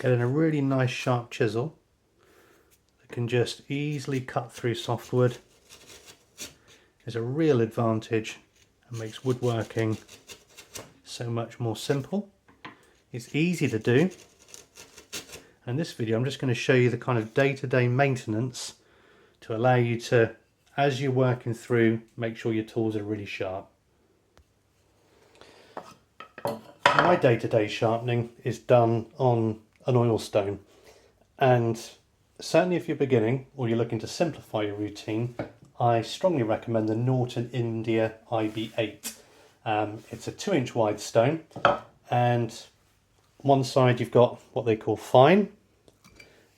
getting a really nice sharp chisel that can just easily cut through softwood is a real advantage and makes woodworking so much more simple. It's easy to do. In this video I'm just going to show you the kind of day-to-day maintenance to allow you to, as you're working through, make sure your tools are really sharp. My day-to-day sharpening is done on an oil stone, and certainly if you're beginning or you're looking to simplify your routine, I strongly recommend the Norton India IB8. It's a 2-inch wide stone, and one side you've got what they call fine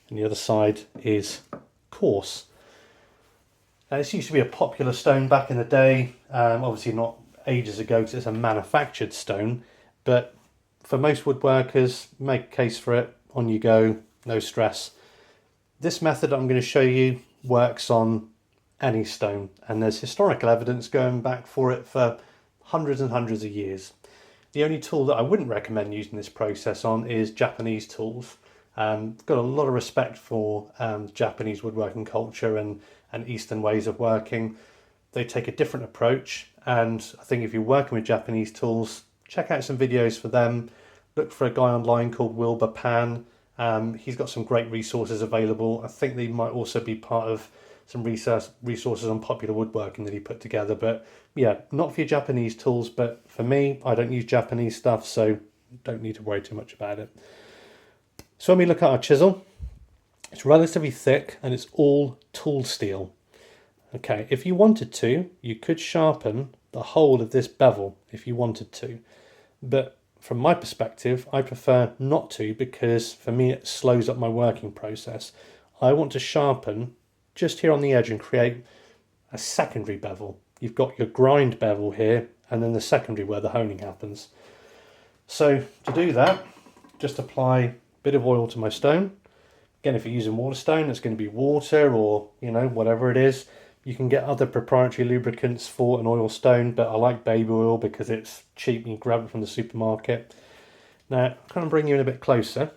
and the other side is coarse. Now, this used to be a popular stone back in the day, obviously not ages ago because it's a manufactured stone, but for most woodworkers, make a case for it, on you go, no stress. This method I'm going to show you works on any stone, and there's historical evidence going back for it for hundreds and hundreds of years. The only tool that I wouldn't recommend using this process on is Japanese tools. I've got a lot of respect for Japanese woodworking culture and Eastern ways of working. They take a different approach, and I think if you're working with Japanese tools, check out some videos for them. Look for a guy online called Wilbur Pan. He's got some great resources available. I think they might also be part of some resources on popular woodworking that he put together. But yeah, not for your Japanese tools, but for me, I don't use Japanese stuff, so don't need to worry too much about it. So when we look at our chisel, it's relatively thick and it's all tool steel. Okay, if you wanted to, you could sharpen the whole of this bevel if you wanted to, but from my perspective, I prefer not to, because for me it slows up my working process. I want to sharpen just here on the edge and create a secondary bevel. You've got your grind bevel here and then the secondary where the honing happens. So to do that, just apply a bit of oil to my stone. Again, if you're using water stone, it's going to be water or, you know, whatever it is. You can get other proprietary lubricants for an oil stone, but I like baby oil because it's cheap. You can grab it from the supermarket. Now, I'm going to bring you in a bit closer.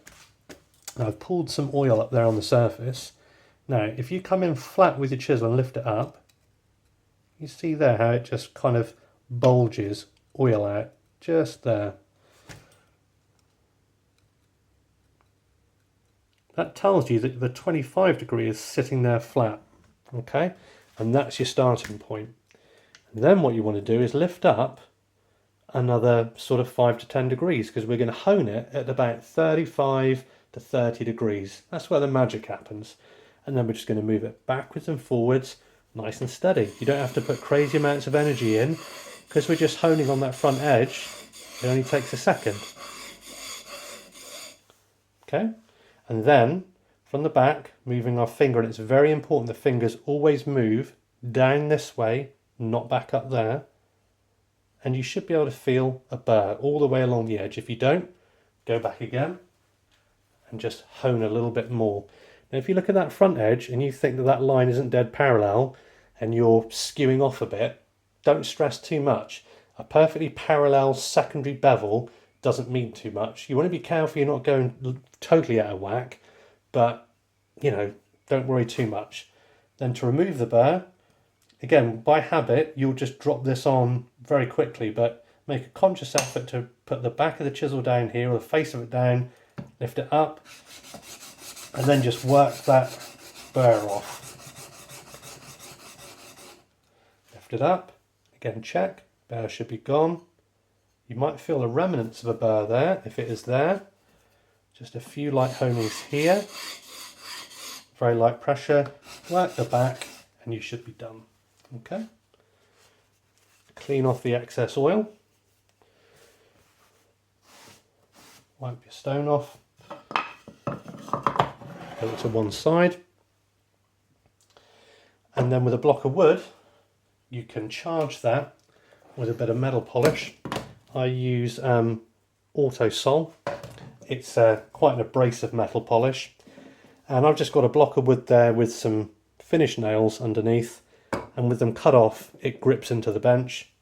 Now, I've pulled some oil up there on the surface. Now, if you come in flat with your chisel and lift it up, you see there how it just kind of bulges oil out, just there. That tells you that the 25 degree is sitting there flat, okay? And that's your starting point. And then what you want to do is lift up another sort of 5 to 10 degrees, because we're going to hone it at about 35 to 30 degrees. That's where the magic happens. And then we're just going to move it backwards and forwards, nice and steady. You don't have to put crazy amounts of energy in, because we're just honing on that front edge. It only takes a second. Okay? And then from the back, moving our finger, and it's very important the fingers always move down this way, not back up there. And you should be able to feel a burr all the way along the edge. If you don't, go back again and just hone a little bit more. Now, if you look at that front edge and you think that that line isn't dead parallel and you're skewing off a bit, don't stress too much. A perfectly parallel secondary bevel doesn't mean too much. You want to be careful you're not going totally out of whack, but, you know, don't worry too much. Then to remove the burr, again, by habit, you'll just drop this on very quickly, but make a conscious effort to put the back of the chisel down here, or the face of it down, lift it up, and then just work that burr off. Lift it up, again check, burr should be gone. You might feel the remnants of a burr there, if it is there. Just a few light honings here. Very light pressure. Work the back and you should be done. Okay. Clean off the excess oil. Wipe your stone off. Put it to one side. And then with a block of wood, you can charge that with a bit of metal polish. I use Auto Sol. It's quite an abrasive metal polish, and I've just got a block of wood there with some finished nails underneath, and with them cut off it grips into the bench.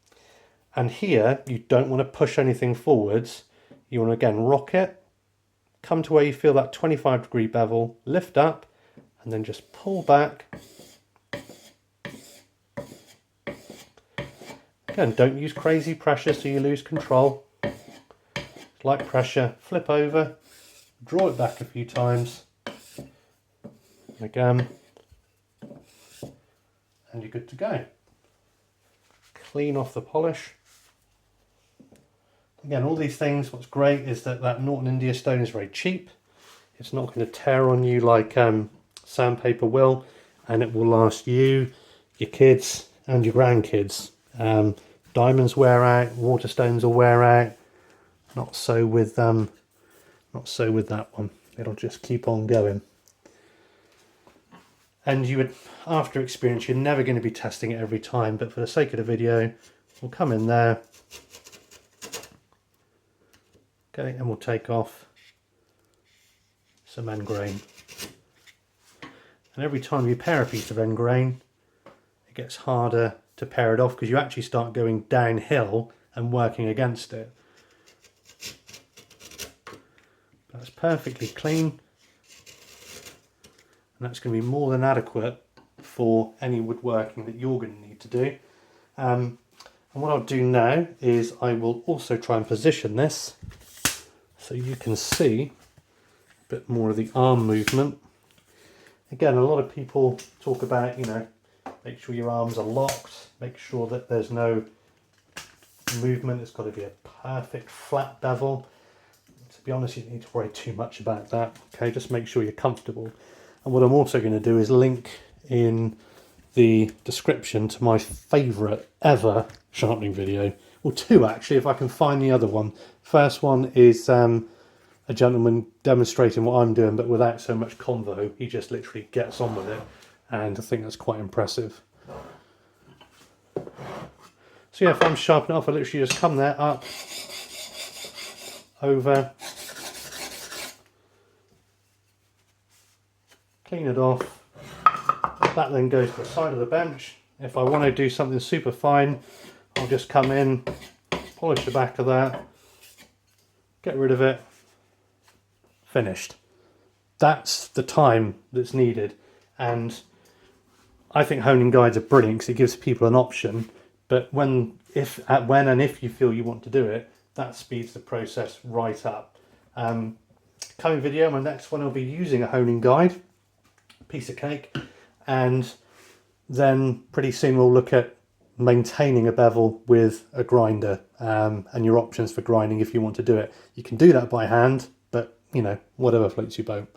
And here you don't want to push anything forwards, you want to again rock it, come to where you feel that 25-degree bevel, lift up, and then just pull back. Again, don't use crazy pressure so you lose control. Light pressure, flip over, draw it back a few times. Again, and you're good to go. Clean off the polish. Again, all these things, what's great is that Norton India stone is very cheap. It's not going to tear on you like sandpaper will, and it will last you, your kids and your grandkids. Diamonds wear out, waterstones will wear out. Not so with that one. It'll just keep on going. And you would, after experience, you're never going to be testing it every time, but for the sake of the video, we'll come in there. Okay, and we'll take off some end grain. And every time you pare a piece of end grain, it gets harder to pare it off because you actually start going downhill and working against it. That's perfectly clean, and that's going to be more than adequate for any woodworking that you're going to need to do. And what I'll do now is I will also try and position this so you can see a bit more of the arm movement. Again, a lot of people talk about, make sure your arms are locked, make sure that there's no movement. It's got to be a perfect flat bevel. To be honest, you don't need to worry too much about that. Okay, just make sure you're comfortable. And what I'm also going to do is link in the description to my favourite ever sharpening video. Well, two actually, if I can find the other one. First one is a gentleman demonstrating what I'm doing, but without so much convo. He just literally gets on with it, and I think that's quite impressive. So yeah, if I'm sharpening off, I literally just come there, up, over, clean it off. That then goes to the side of the bench. If I want to do something super fine, I'll just come in, polish the back of that, get rid of it, finished. That's the time that's needed, and I think honing guides are brilliant because it gives people an option, but when and if you feel you want to do it, that speeds the process right up. Coming video, my next one, I'll be using a honing guide, piece of cake, and then pretty soon we'll look at maintaining a bevel with a grinder, and your options for grinding if you want to do it. You can do that by hand, but whatever floats your boat.